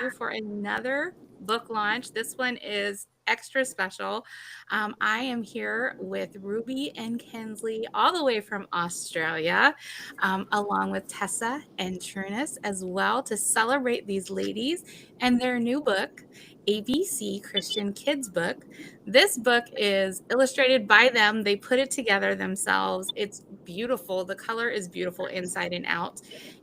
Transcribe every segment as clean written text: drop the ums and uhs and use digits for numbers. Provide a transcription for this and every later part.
you for another book launch. This one is extra special. I am here with Ruby and Kensley, all the way from Australia, along with Tessa and Trunus as well, to celebrate these ladies and their new book, ABC Christian Kids Book. This book is illustrated by them. They put it together themselves. It's beautiful. The color is beautiful inside and out.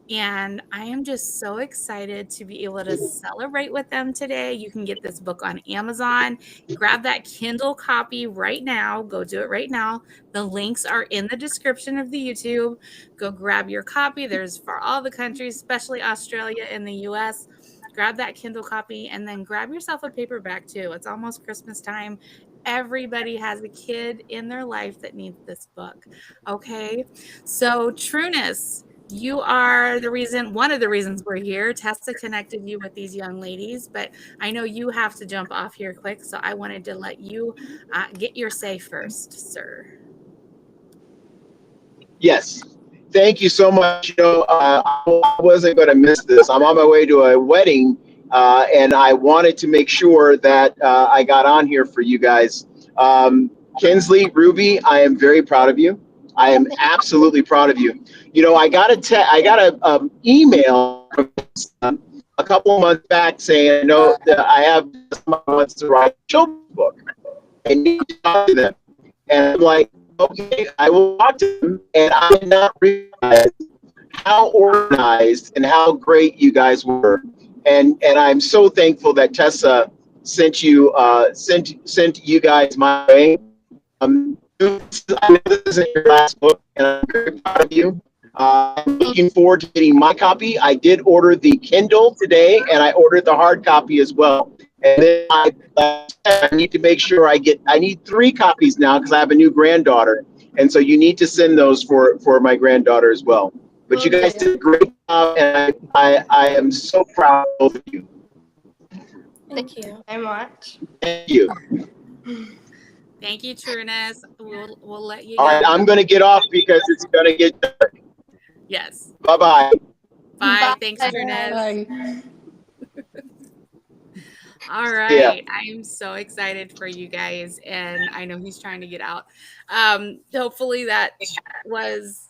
And I am just so excited to be able to celebrate with them today. You can get this book on Amazon. Grab that Kindle copy right now. Go do it right now. The links are in the description of the YouTube. Go grab your copy. There's for all the countries, especially Australia and the US. Grab that Kindle copy and then grab yourself a paperback too. It's almost Christmas time. Everybody has a kid in their life that needs this book. Okay. So, Trunus, you are one of the reasons we're here. Tessa connected you with these young ladies, but I know you have to jump off here quick. So I wanted to let you get your say first, sir. Yes. Thank you so much. I wasn't going to miss this. I'm on my way to a wedding, and I wanted to make sure that I got on here for you guys. Kensley, Ruby, I am very proud of you. I am absolutely proud of you. I got a email from a couple of months back saying, "No, I have someone who wants to write a children's book, and you can talk to them." And I'm like, okay, I will talk to them, and I did not realize how organized and how great you guys were. And I'm so thankful that Tessa sent you guys my way. I know this isn't your last book, and I'm very proud of you. I'm looking forward to getting my copy. I did order the Kindle today, and I ordered the hard copy as well. And then I need to make sure I need 3 copies now because I have a new granddaughter. And so you need to send those for my granddaughter as well. But you guys did a great job, and I am so proud of both of you. Thank you very much. Thank you. Thank you, Trunus. We'll let you go. All right, I'm going to get off because it's going to get dark. Yes. Bye-bye. Bye. Thanks, Trunus. Bye. All right. I'm so excited for you guys, and I know he's trying to get out. Hopefully that was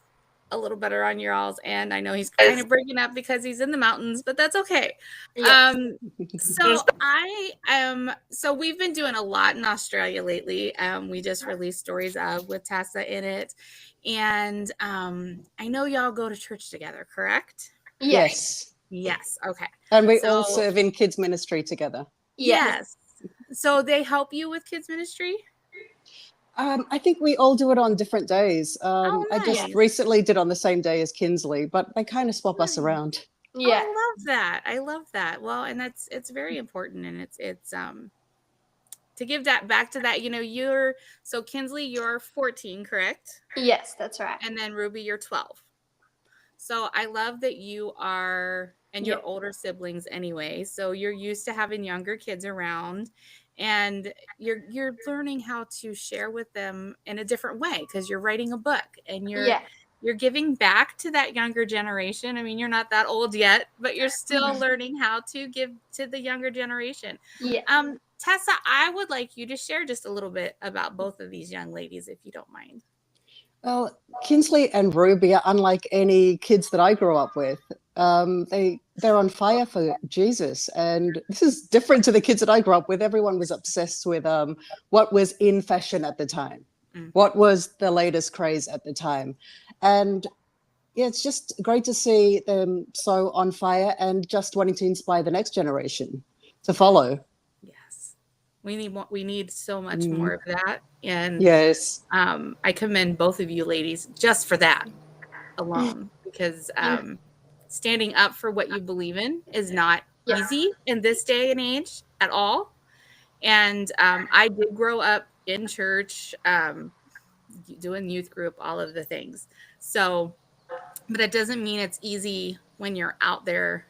a little better on your all's end. I know he's kind of breaking up because he's in the mountains, but that's okay. Yes. So we've been doing a lot in Australia lately. We just released Stories Of with Tessa in it. And I know y'all go to church together, correct? Yes. Yes. Okay. And we all serve in kids ministry together. Yes. So they help you with kids ministry? I think we all do it on different days. Nice. I just recently did on the same day as Kinsley, but they kind of swap us around. Yeah. I love that. Well, and it's very important, and it's to give that back to that, so Kinsley, you're 14, correct? Yes, that's right. And then Ruby, you're 12. So I love that you are, and your older siblings anyway, so you're used to having younger kids around, and you're learning how to share with them in a different way because you're writing a book, and you're giving back to that younger generation. I mean, you're not that old yet, but you're still learning how to give to the younger generation. Yeah. Tessa, I would like you to share just a little bit about both of these young ladies, if you don't mind. Well, Kinsley and Ruby are unlike any kids that I grew up with. They're on fire for Jesus, and this is different to the kids that I grew up with. Everyone was obsessed with what was in fashion at the time, what was the latest craze at the time, and it's just great to see them so on fire and just wanting to inspire the next generation to follow. Yes, we need so much more of that, and yes, I commend both of you ladies just for that alone, because standing up for what you believe in is not easy in this day and age at all. And I did grow up in church, doing youth group, all of the things. So, but it doesn't mean it's easy when you're out there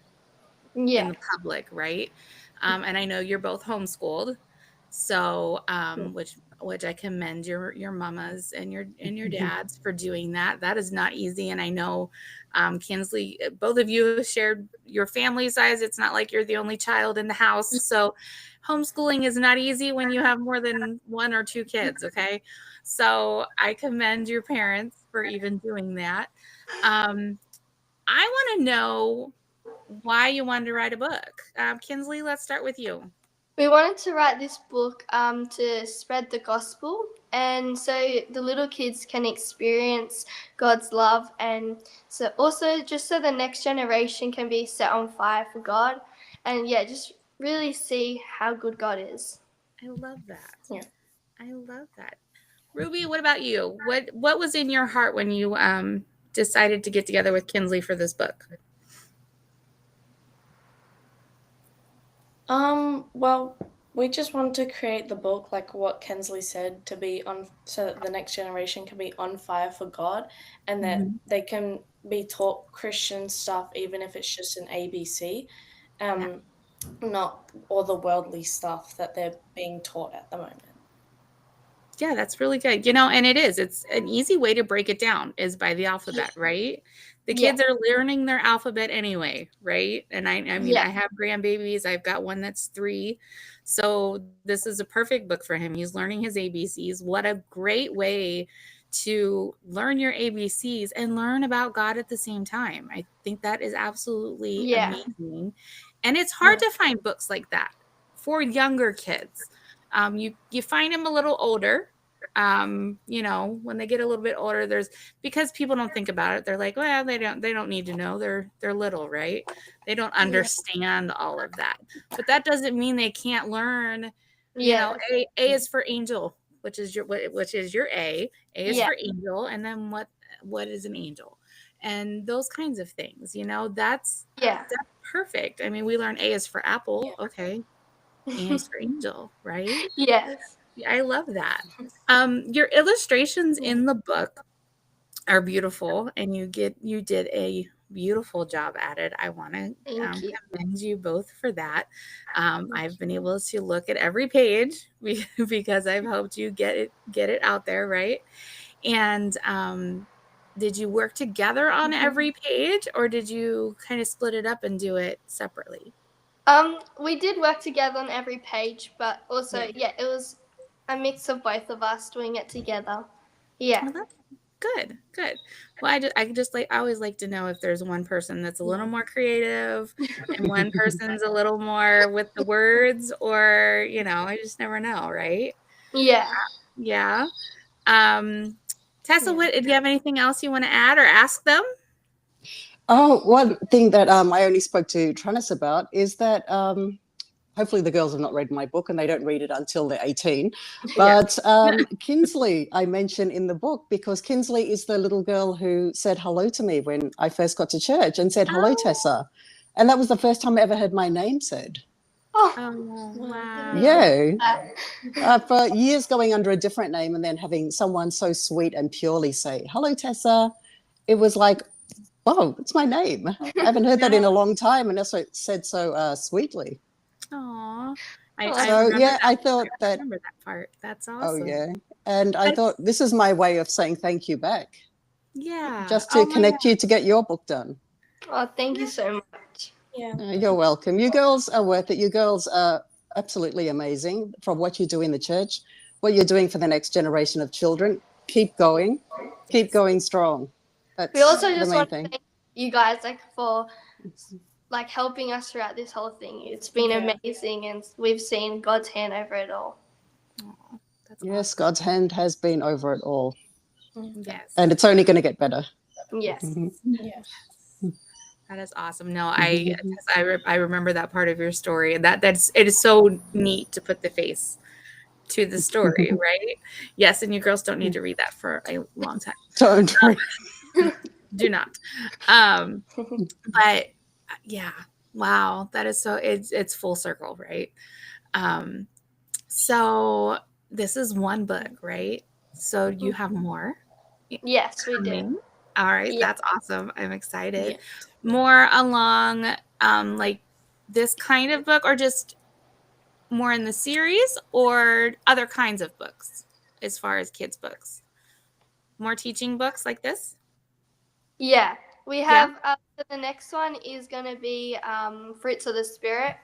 in the public, right? And I know you're both homeschooled. So, which which I commend your mamas and your dads for doing that. That is not easy. And I know, Kensley, both of you shared your family size. It's not like you're the only child in the house. So homeschooling is not easy when you have more than one or two kids. Okay. So I commend your parents for even doing that. I want to know why you wanted to write a book. Kensley, let's start with you. We wanted to write this book to spread the gospel, and so the little kids can experience God's love, and so also just so the next generation can be set on fire for God, and yeah, just really see how good God is. I love that. Yeah. I love that. Ruby, what about you? What was in your heart when you decided to get together with Kensley for this book? Well, we just wanted to create the book, like what Kensley said, to be on, so that the next generation can be on fire for God, and that they can be taught Christian stuff, even if it's just an ABC, not all the worldly stuff that they're being taught at the moment. Yeah, that's really good. And it's an easy way to break it down is by the alphabet, right? The kids are learning their alphabet anyway, right? And I mean, I have grandbabies. I've got one that's 3. So this is a perfect book for him. He's learning his ABCs. What a great way to learn your ABCs and learn about God at the same time. I think that is absolutely amazing. And it's hard to find books like that for younger kids. You find them a little older, when they get a little bit older, because people don't think about it. They're like, well, they don't need to know. They're little, right? They don't understand all of that. But that doesn't mean they can't learn. A is for angel, which is your A. A is for angel, and then what is an angel? And those kinds of things, that's perfect. I mean, we learn A is for apple, okay. A is for angel, right? Yes. I love that. Your illustrations in the book are beautiful, and you did a beautiful job at it. I want to commend you both for that. I've been able to look at every page because I've helped you get it out there, right? And did you work together on every page, or did you kind of split it up and do it separately? We did work together on every page, but also, it was a mix of both of us doing it together. Yeah. Well, that's good. Well, I always like to know if there's one person that's a little more creative and one person's a little more with the words, or, I just never know, right? Yeah. Yeah. Tessa, do you have anything else you want to add or ask them? Oh, one thing that I only spoke to Tranis about is that hopefully the girls have not read my book and they don't read it until they're 18. But Kensley, I mentioned in the book, because Kensley is the little girl who said hello to me when I first got to church and said, hello, Tessa. And that was the first time I ever heard my name said. Oh, wow. Yeah. For years going under a different name and then having someone so sweet and purely say, hello, Tessa, it was like, wow, it's my name. I haven't heard that in a long time, and that's what it said so sweetly. Aww. I thought I remember that part. That's awesome. Oh, yeah. And I thought this is my way of saying thank you back. Yeah. Just to connect you to get your book done. Oh, thank you so much. Yeah. You're welcome. You girls are worth it. You girls are absolutely amazing from what you do in the church, what you're doing for the next generation of children. Keep going. Keep going strong. That's we also just want to thank you guys for helping us throughout this whole thing. It's been amazing, and we've seen God's hand over it all. Yes, God's hand has been over it all. Yes. And it's only going to get better. Yes. Yes. That is awesome. No, I remember that part of your story, and it is so neat to put the face to the story, right? Yes, and you girls don't need to read that for a long time. Don't worry. Do not. But yeah, wow, that is so. It's full circle, right? So this is one book, right? So you have more? Yes, we do. All right, that's awesome. I'm excited. More along this kind of book, or just more in the series, or other kinds of books? as far as kids books? More teaching books like this? Yeah, we Yeah. have. So the next one is going to be fruits of the spirit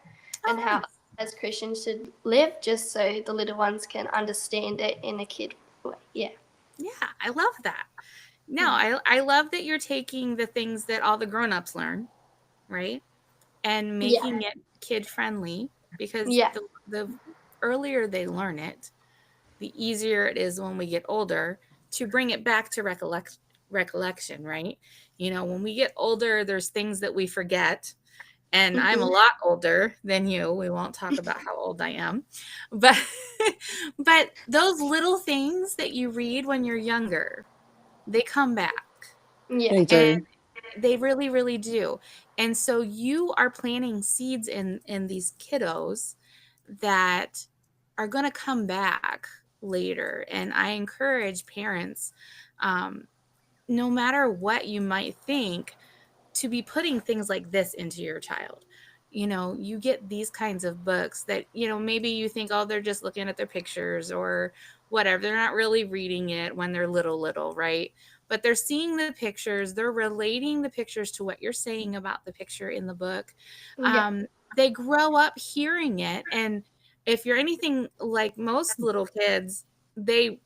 and Oh, how nice. as Christians should live, just so the little ones can understand it in a kid way. Yeah. Yeah, I love that. No, I love that you're taking the things that all the grown-ups learn, right? And Yeah. making it kid friendly, because Yeah. the earlier they learn it, the easier it is when we get older to bring it back to recollection, right? You know, when we get older, there's things that we forget. And I'm a lot older than you. We won't talk about how old I am. But but those little things that you read when you're younger, they come back. Yeah. They And do. they really, really do. And so you are planting seeds in these kiddos that are going to come back later. And I encourage parents, um, no matter what you might think, to be putting things like this into your child. You know, you get these kinds of books that, you know, maybe you think, oh, they're just looking at their pictures or whatever. They're not really reading it when they're little, right? But they're seeing the pictures, they're relating the pictures to what you're saying about the picture in the book. Yeah. They grow up hearing it. And if you're anything like most little kids, they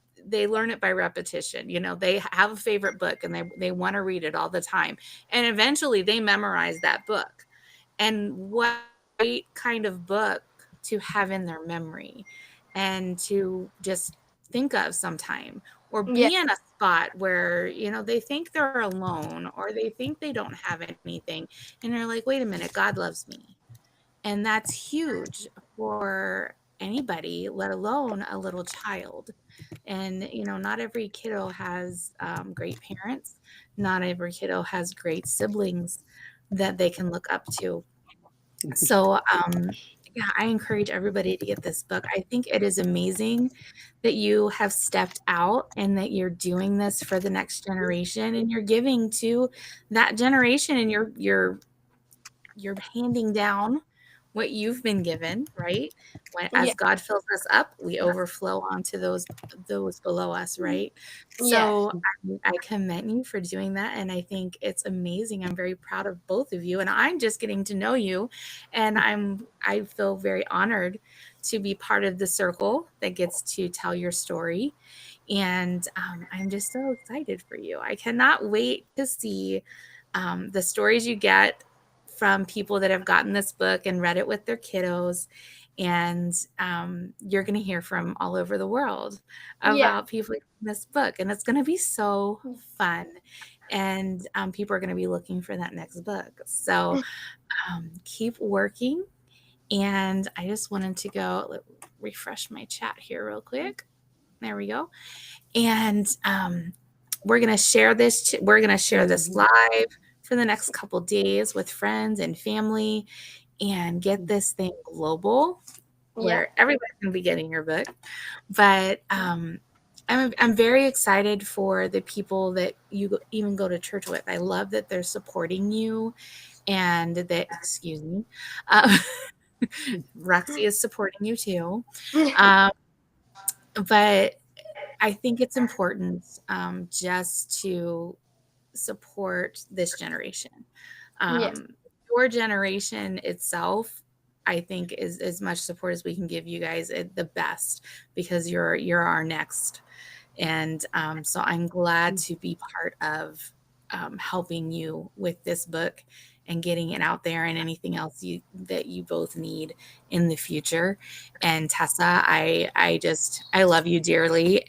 learn it by repetition. You know, they have a favorite book and they want to read it all the time, and eventually they memorize that book. And what great kind of book to have in their memory and to just think of sometime, or Yeah. be in a spot where, you know, they think they're alone or they think they don't have anything, and they're like, wait a minute, God loves me. And that's huge for anybody, let alone a little child. And, you know, not every kiddo has great parents. Not every kiddo has great siblings that they can look up to. So, yeah, I encourage everybody to get this book. I think it is amazing that you have stepped out and that you're doing this for the next generation, and you're giving to that generation, and you're handing down what you've been given, right? When, Yeah. as God fills us up, we overflow onto those below us, right? Yeah. So I commend you for doing that, and I think it's amazing. I'm very proud of both of you, and I'm just getting to know you, and I feel very honored to be part of the circle that gets to tell your story, and I'm just so excited for you. I cannot wait to see the stories you get from people that have gotten this book and read it with their kiddos. And you're going to hear from all over the world Yeah. about people in this book. And it's going to be so fun. And people are going to be looking for that next book. So keep working. And I just wanted to refresh my chat here real quick. There we go. And we're going to share this. We're going to share this live for the next couple days with friends and family, and get this thing global where everybody's going to be getting your book. But I'm very excited for the people that you even go to church with. I love that they're supporting you, and that, excuse me, Roxy is supporting you too. But I think it's important just to support this generation. Yeah. Your generation itself, I think, is as much support as we can give you guys, the best, because you're our next. And so I'm glad to be part of helping you with this book and getting it out there, and anything else that you both need in the future. And Tessa, I love you dearly,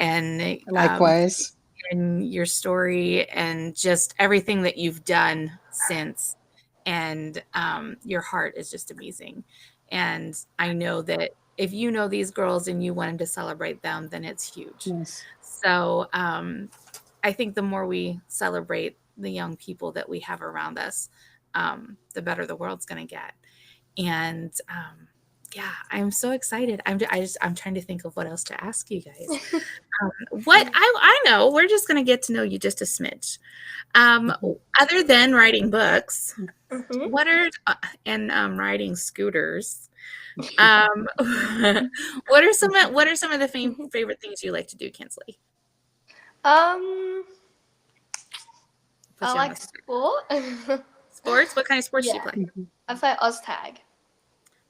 Likewise. and your story and just everything that you've done since. And your heart is just amazing. And I know that if you know these girls and you wanted to celebrate them, then it's huge. Yes. So I think the more we celebrate the young people that we have around us, the better the world's going to get. And yeah, I'm so excited. I'm trying to think of what else to ask you guys. What I know, we're just going to get to know you just a smidge. Other than writing books, what are and riding scooters, What are some of the favorite things you like to do, Kinsley? I Put you on like the spot. sport. Sports? What kind of sports do you Yeah. play? I play Oztag.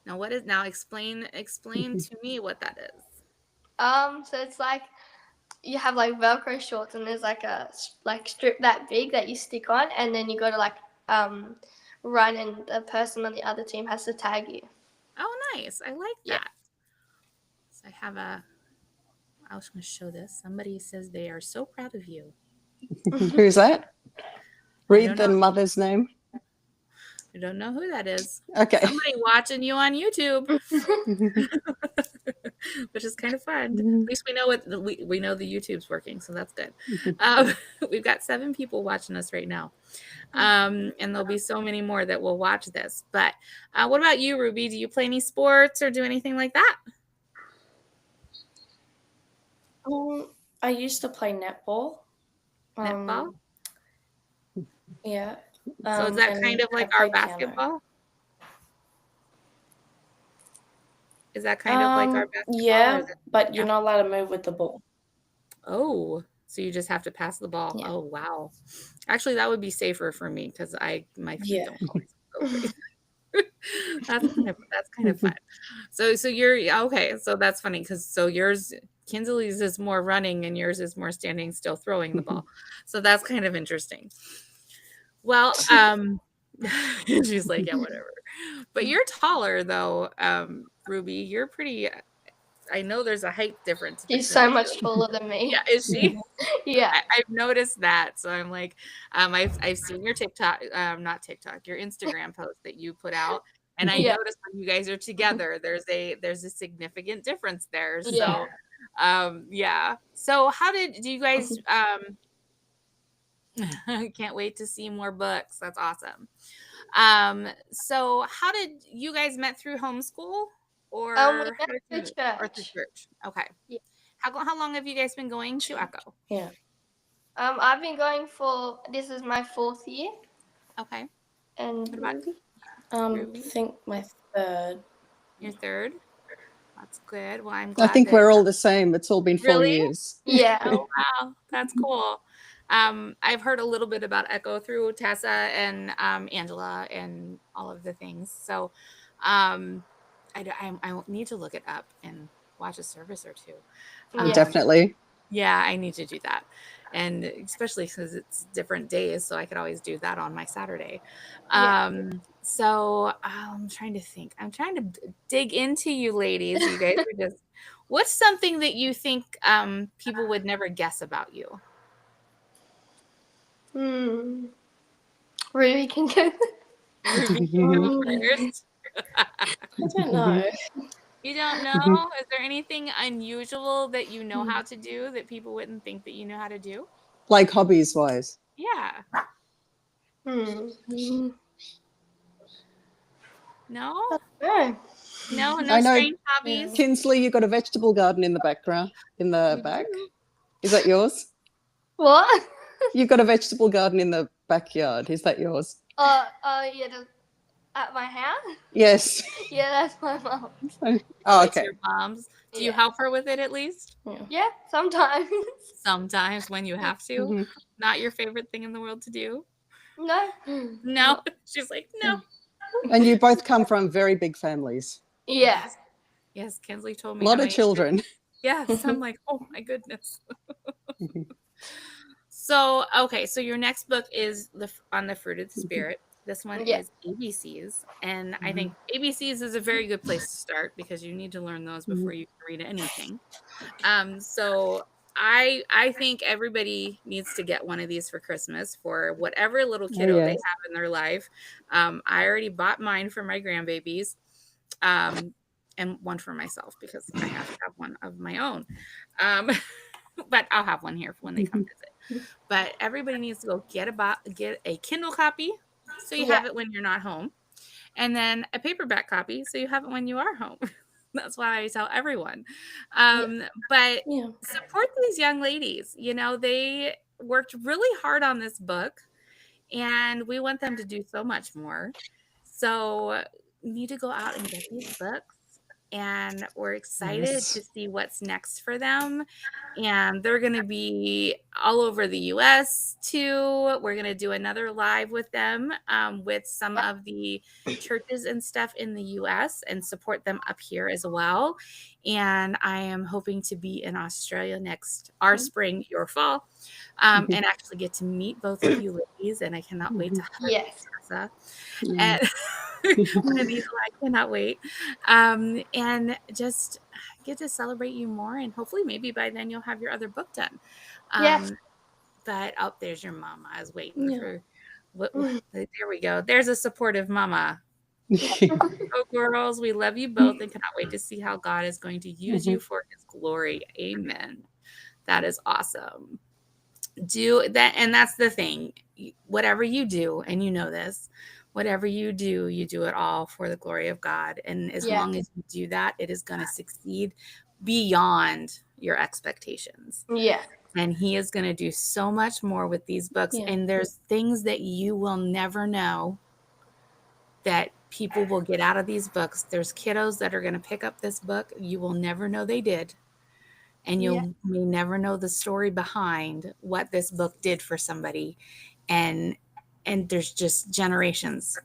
Now explain to me what that is. So it's like you have like Velcro shorts, and there's like a strip that big that you stick on, and then you got to like run, and the person on the other team has to tag you. Oh, nice. I like Yeah. that. So I was going to show this. Somebody says they are so proud of you. Who's that? Read the know. mother's name. I don't know who that is. Okay. Somebody watching you on YouTube, which is kind of fun. At least we know we know the YouTube's working, so that's good. We've got 7 people watching us right now, and there'll be so many more that will watch this. But what about you, Ruby? Do you play any sports or do anything like that? I used to play netball. Netball? Yeah. So is that kind of like our basketball? Piano. Is that kind of like our basketball? Yeah, but you're not allowed to move with the ball. Oh, so you just have to pass the ball. Yeah. Oh, wow. Actually, that would be safer for me because my feet don't always go crazy. That's kind of fun. So you're okay. So that's funny because yours, Kinsley's is more running and yours is more standing still throwing the ball. So that's kind of interesting. Well, she's like, yeah, whatever. But you're taller though, Ruby. You're pretty. I know there's a height difference. She's so much taller than me. Yeah, is she? Yeah. I've noticed that. So I'm like, I've seen your TikTok, not TikTok, your Instagram post that you put out. And I noticed when you guys are together, there's a significant difference there. So yeah. So do you guys can't wait to see more books. That's awesome. So how did you guys met through homeschool or we met through church? Okay. Yeah. How long have you guys been going to Echo? Yeah. I've been going this is my 4th year. Okay. And what about Ruby? I think my 3rd. Your 3rd? That's good. Well, I'm glad. I think we're all the same. It's all been 4 years. Yeah. Oh, wow. That's cool. I've heard a little bit about Echo through Tessa and Angela and all of the things. So I need to look it up and watch a service or two. Definitely. Yeah, I need to do that. And especially because it's different days, so I could always do that on my Saturday. So I'm trying to think. I'm trying to dig into you ladies. You guys are just. What's something that you think people would never guess about you? Ruby can go. Ruby can go first. I don't know. You don't know? Is there anything unusual that you know how to do that people wouldn't think that you know how to do? Like hobbies wise? Yeah. No? No strange hobbies? Kinsley, you've got a vegetable garden in the background, in the back. Is that yours? What? You've got a vegetable garden in the backyard. Is that yours? Yeah. At my house? Yes. Yeah, that's my mom's. Oh, okay. It's your mom's. Do you help her with it at least? Yeah, sometimes. Sometimes when you have to. Not your favorite thing in the world to do? No. She's like, no. And you both come from very big families. Yeah. Yes, Kinsley told me. A lot of children. Yes, I'm like, oh my goodness. So, okay, so your next book is on the fruit of the spirit. This one is ABCs, and I think ABCs is a very good place to start because you need to learn those before you can read anything. So I think everybody needs to get one of these for Christmas for whatever little kiddo they have in their life. I already bought mine for my grandbabies, and one for myself because I have to have one of my own. But I'll have one here for when they come visit. But everybody needs to go get a Kindle copy so you have it when you're not home, and then a paperback copy so you have it when you are home. That's why I tell everyone. But support these young ladies. You know, they worked really hard on this book, and we want them to do so much more. So need to go out and get these books. And we're excited Yes. to see what's next for them. And they're going to be all over the US too. We're going to do another live with them, with some of the churches and stuff in the US, and support them up here as well. And I am hoping to be in Australia next, our spring, your fall, and actually get to meet both of you ladies. And I cannot wait to hug Yes. Tessa. Mm. And one of these, I cannot wait. And just get to celebrate you more. And hopefully, maybe by then you'll have your other book done. Yes. But oh, there's your mama. I was waiting Yeah. for there we go. There's a supportive mama. Oh, girls, we love you both and cannot wait to see how God is going to use you for his glory. Amen. That is awesome. Do that. And that's the thing. Whatever you do, and you know this, whatever you do it all for the glory of God. And as Yeah. long as you do that, it is going to succeed beyond your expectations. Yeah. And he is going to do so much more with these books. Yeah. And there's things that you will never know that people will get out of these books. There's kiddos that are going to pick up this book. You will never know they did. And you may never know the story behind what this book did for somebody. And there's just generations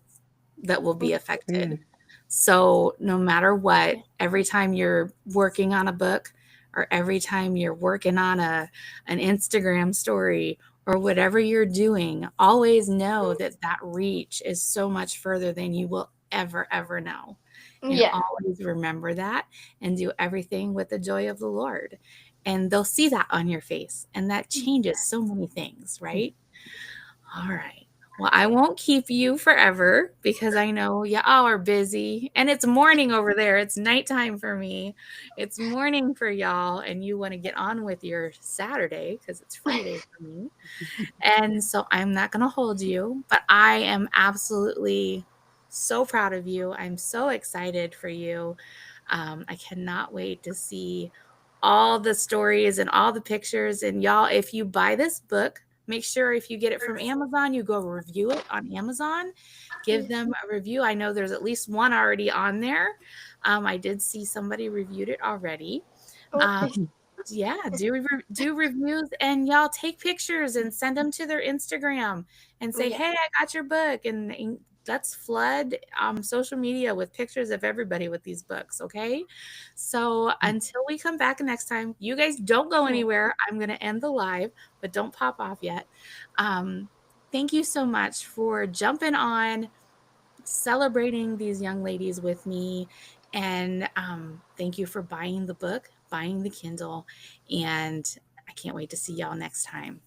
that will be affected. Yeah. So no matter what, every time you're working on a book, or every time you're working on an Instagram story, or whatever you're doing, always know that that reach is so much further than you will ever know. And Yeah. always remember that, and do everything with the joy of the Lord. And they'll see that on your face, and that changes so many things, right? All right. Well, I won't keep you forever because I know y'all are busy, and it's morning over there. It's nighttime for me. It's morning for y'all, and you want to get on with your Saturday because it's Friday for me. And so I'm not going to hold you, but I am absolutely so proud of you. I'm so excited for you. I cannot wait to see all the stories and all the pictures. And y'all, if you buy this book, make sure if you get it from Amazon, you go review it on Amazon. Give them a review. I know there's at least one already on there. I did see somebody reviewed it already. Yeah, do reviews, and y'all take pictures and send them to their Instagram and say, Yeah. "Hey, I got your book," and let's flood social media with pictures of everybody with these books. Okay, so until we come back next time, you guys don't go anywhere. I'm gonna end the live, but don't pop off yet. Thank you so much for jumping on, celebrating these young ladies with me. And thank you for buying the book, buying the Kindle. And I can't wait to see y'all next time.